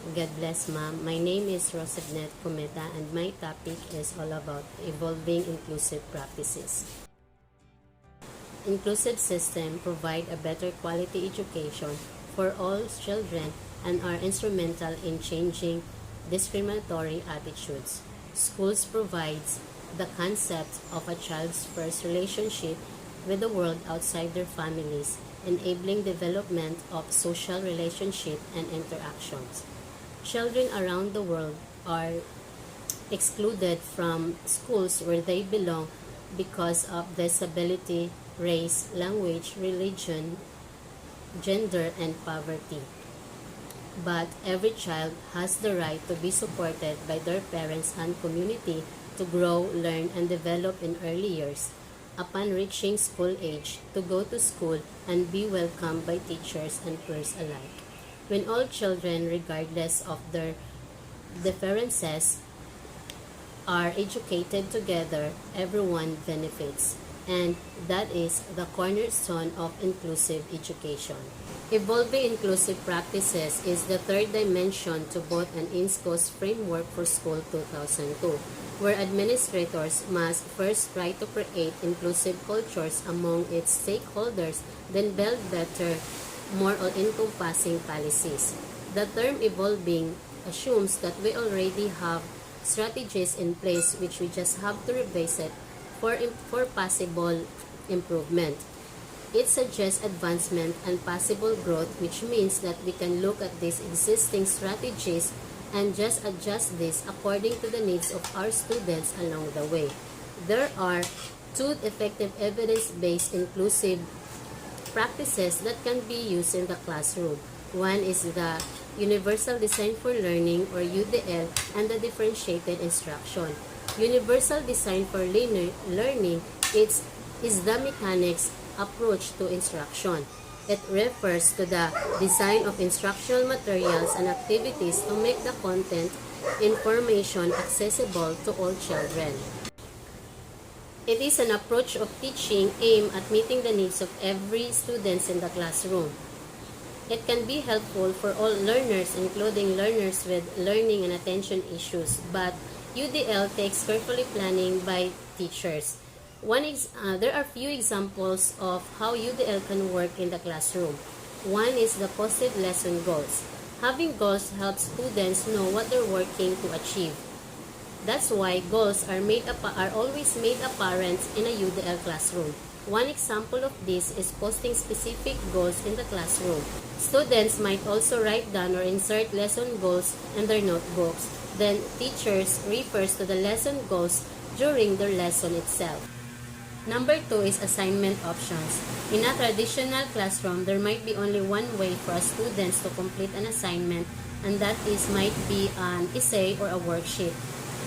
God bless, ma'am. My name is Rosadnet Cometa and my topic is all about evolving inclusive practices. Inclusive system provide a better quality education for all children and are instrumental in changing discriminatory attitudes. Schools provides the concept of a child's first relationship with the world outside their families, enabling development of social relationship and interactions. Children around the world are excluded from schools where they belong because of disability, race, language, religion, gender, and poverty. But every child has the right to be supported by their parents and community to grow, learn, and develop in early years. Upon reaching school age, to go to school and be welcomed by teachers and peers alike. When all children, regardless of their differences, are educated together, everyone benefits. And that is the cornerstone of inclusive education. Evolving inclusive practices is the third dimension to both an INSCO's framework for school 2002, where administrators must first try to create inclusive cultures among its stakeholders, then build better, more all-encompassing policies. The term evolving assumes that we already have strategies in place which we just have to revisit for possible improvement. It suggests advancement and possible growth, which means that we can look at these existing strategies and just adjust this according to the needs of our students along the way. There are two effective evidence-based inclusive practices that can be used in the classroom. One is the Universal Design for Learning or UDL and the differentiated instruction. Universal Design for Learning is the mechanics approach to instruction. It refers to the design of instructional materials and activities to make the content information accessible to all children. It is an approach of teaching aimed at meeting the needs of every student in the classroom. It can be helpful for all learners, including learners with learning and attention issues, but UDL takes carefully planning by teachers. There are few examples of how UDL can work in the classroom. One is the positive lesson goals. Having goals helps students know what they're working to achieve. That's why goals are always made apparent in a UDL classroom. One example of this is posting specific goals in the classroom. Students might also write down or insert lesson goals in their notebooks. Then teachers refers to the lesson goals during their lesson itself. Number 2 is assignment options. In a traditional classroom, there might be only one way for students to complete an assignment, and that might be an essay or a worksheet.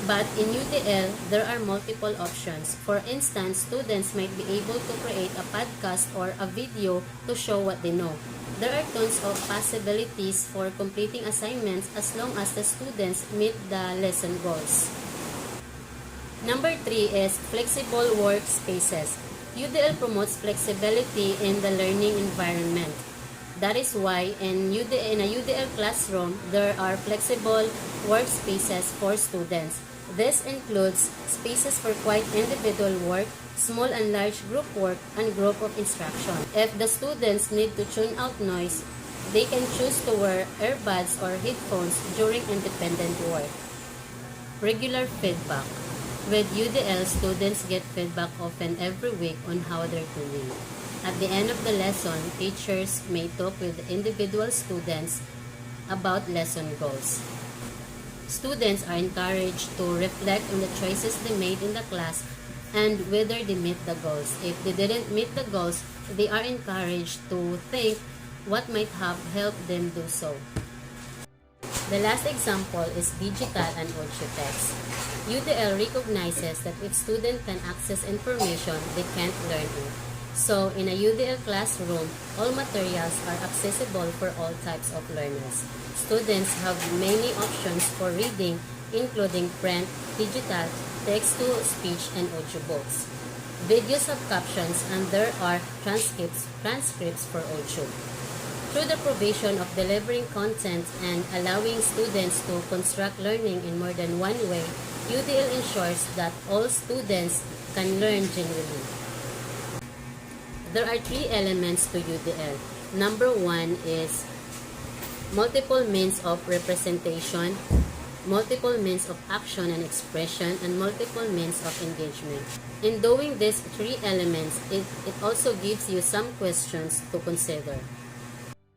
But in UDL, there are multiple options. For instance, students might be able to create a podcast or a video to show what they know. There are tons of possibilities for completing assignments as long as the students meet the lesson goals. Number 3 is flexible workspaces. UDL promotes flexibility in the learning environment. That is why in a UDL classroom, there are flexible workspaces for students. This includes spaces for quiet individual work, small and large group work, and group of instruction. If the students need to tune out noise, they can choose to wear earbuds or headphones during independent work. Regular feedback. With UDL, students get feedback often every week on how they're doing. At the end of the lesson, teachers may talk with individual students about lesson goals. Students are encouraged to reflect on the choices they made in the class and whether they meet the goals. If they didn't meet the goals, they are encouraged to think what might have helped them do so. The last example is digital and audio text. UDL recognizes that if students can access information, they can't learn it. So, in a UDL classroom, all materials are accessible for all types of learners. Students have many options for reading, including print, digital, text-to-speech, and audiobooks. Videos have captions, and there are transcripts for audio. Through the provision of delivering content and allowing students to construct learning in more than one way, UDL ensures that all students can learn genuinely. There are three elements to UDL. Number one is multiple means of representation, multiple means of action and expression, and multiple means of engagement. In doing these three elements, it also gives you some questions to consider.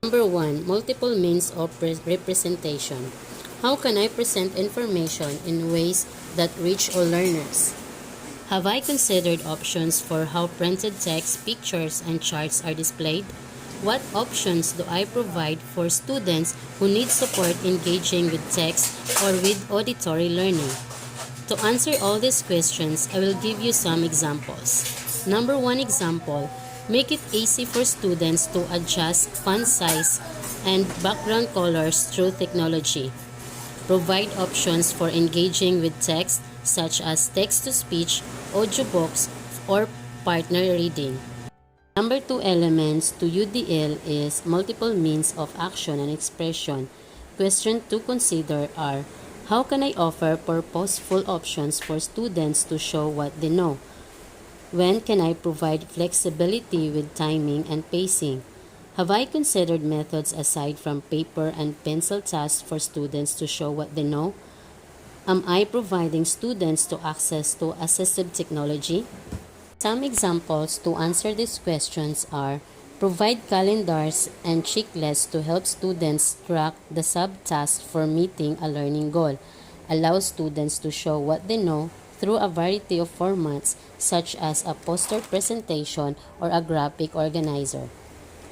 Number one, multiple means of representation. How can I present information in ways that reach all learners? Have I considered options for how printed text, pictures, and charts are displayed? What options do I provide for students who need support engaging with text or with auditory learning? To answer all these questions, I will give you some examples. Number one example, make it easy for students to adjust font size and background colors through technology. Provide options for engaging with text such as text-to-speech, audiobooks, or partner reading. Number two elements to UDL is multiple means of action and expression. Questions to consider are, how can I offer purposeful options for students to show what they know? When can I provide flexibility with timing and pacing? Have I considered methods aside from paper and pencil tasks for students to show what they know? Am I providing students to access to assistive technology? Some examples to answer these questions are, provide calendars and checklists to help students track the subtasks for meeting a learning goal. Allow students to show what they know through a variety of formats such as a poster presentation or a graphic organizer.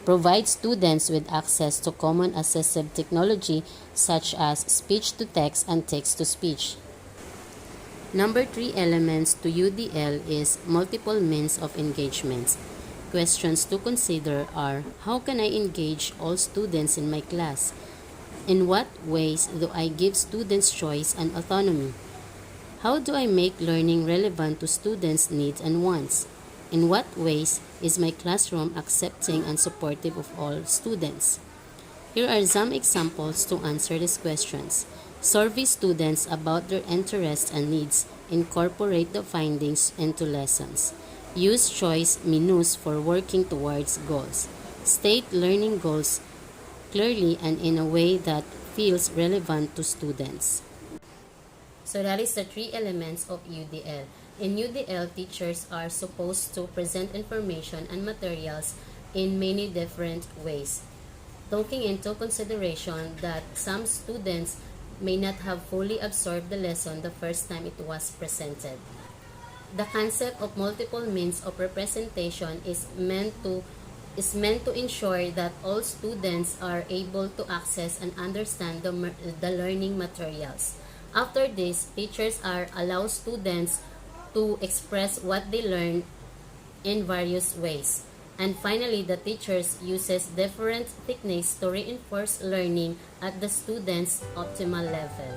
Provide students with access to common assistive technology such as speech-to-text and text-to-speech. Number three elements to UDL is multiple means of engagements. Questions to consider are, how can I engage all students in my class? In what ways do I give students choice and autonomy? How do I make learning relevant to students' needs and wants? In what ways is my classroom accepting and supportive of all students? Here are some examples to answer these questions. Survey students about their interests and needs. Incorporate the findings into lessons. Use choice menus for working towards goals. State learning goals clearly and in a way that feels relevant to students. So that is the three elements of UDL. In UDL, teachers are supposed to present information and materials in many different ways, taking into consideration that some students may not have fully absorbed the lesson the first time it was presented. The concept of multiple means of representation is meant to ensure that all students are able to access and understand the learning materials. After this, teachers are allow students to express what they learn in various ways. And finally, the teachers uses different techniques to reinforce learning at the student's optimal level.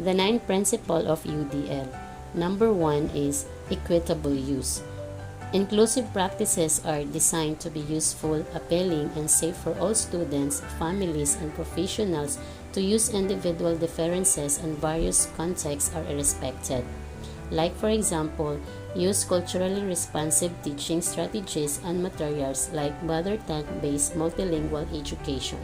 The 9 principles of UDL. Number 1 is equitable use. Inclusive practices are designed to be useful, appealing, and safe for all students, families, and professionals to use. Individual differences and various contexts are respected. Like for example, use culturally responsive teaching strategies and materials like mother tongue-based multilingual education.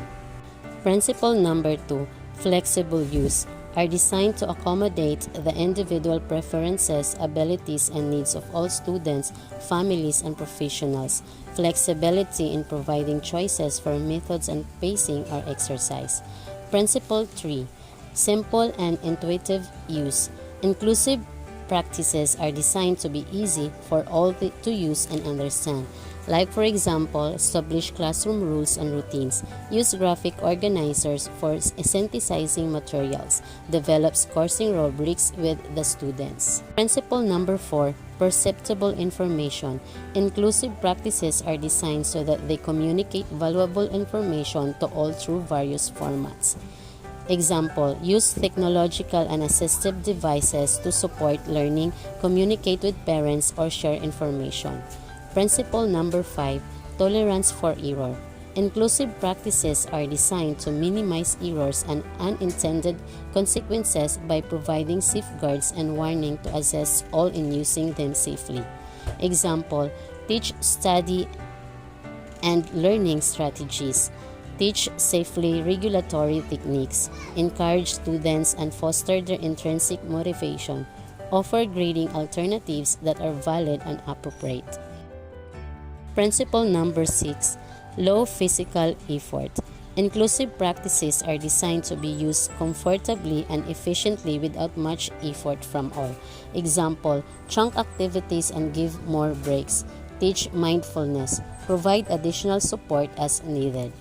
Principle number 2, flexible use, are designed to accommodate the individual preferences, abilities, and needs of all students, families, and professionals. Flexibility in providing choices for methods and pacing are exercised. Principle 3, simple and intuitive use. Inclusive practices are designed to be easy for all to use and understand. Like for example, establish classroom rules and routines, use graphic organizers for synthesizing materials, develops coursing rubrics with the students. Principle number 4, perceptible information. Inclusive practices are designed so that they communicate valuable information to all through various formats. Example, use technological and assistive devices to support learning, communicate with parents, or share information. Principle number 5, tolerance for error. Inclusive practices are designed to minimize errors and unintended consequences by providing safeguards and warning to assist all in using them safely. Example, teach study and learning strategies. Teach safely regulatory techniques. Encourage students and foster their intrinsic motivation. Offer grading alternatives that are valid and appropriate. Principle number 6. Low physical effort. Inclusive practices are designed to be used comfortably and efficiently without much effort from all. Example, chunk activities and give more breaks. Teach mindfulness. Provide additional support as needed.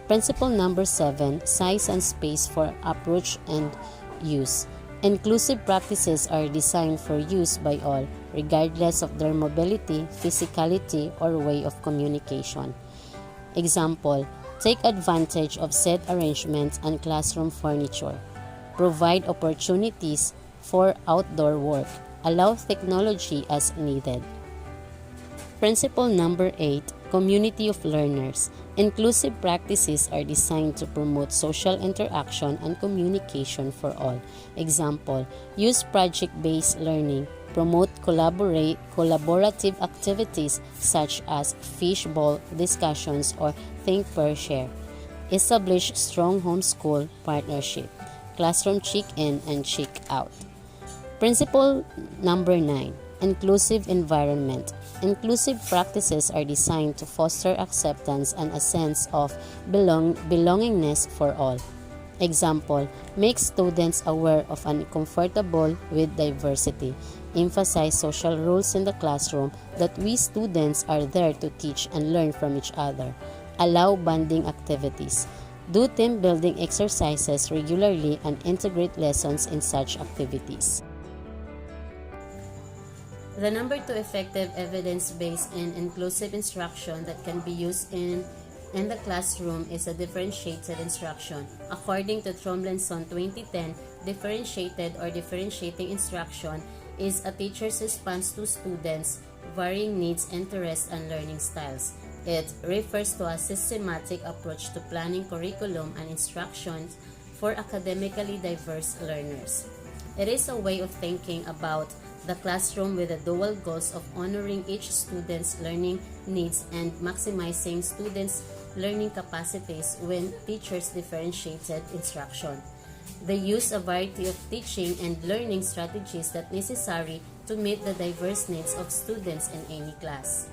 Principle number 7. Size and space for approach and use. Inclusive practices are designed for use by all, regardless of their mobility, physicality, or way of communication. Example, take advantage of set arrangements and classroom furniture. Provide opportunities for outdoor work. Allow technology as needed. Principle number 8. Community of learners. Inclusive practices are designed to promote social interaction and communication for all. Example, use project-based learning. Promote collaborative activities such as fishbowl discussions or think per share. Establish strong homeschool partnership. Classroom check-in and check-out. Principle number 9. Inclusive environment. Inclusive practices are designed to foster acceptance and a sense of belongingness for all. Example, make students aware of and comfortable with diversity. Emphasize social rules in the classroom that we students are there to teach and learn from each other. Allow bonding activities. Do team building exercises regularly and integrate lessons in such activities. The number 2 effective evidence-based and inclusive instruction that can be used in the classroom is a differentiated instruction. According to Tromlenson 2010, differentiated or differentiating instruction is a teacher's response to students' varying needs, interests, and learning styles. It refers to a systematic approach to planning curriculum and instructions for academically diverse learners. It is a way of thinking about the classroom with the dual goals of honoring each student's learning needs and maximizing students' learning capacities when teachers differentiated instruction. They use a variety of teaching and learning strategies that necessary to meet the diverse needs of students in any class.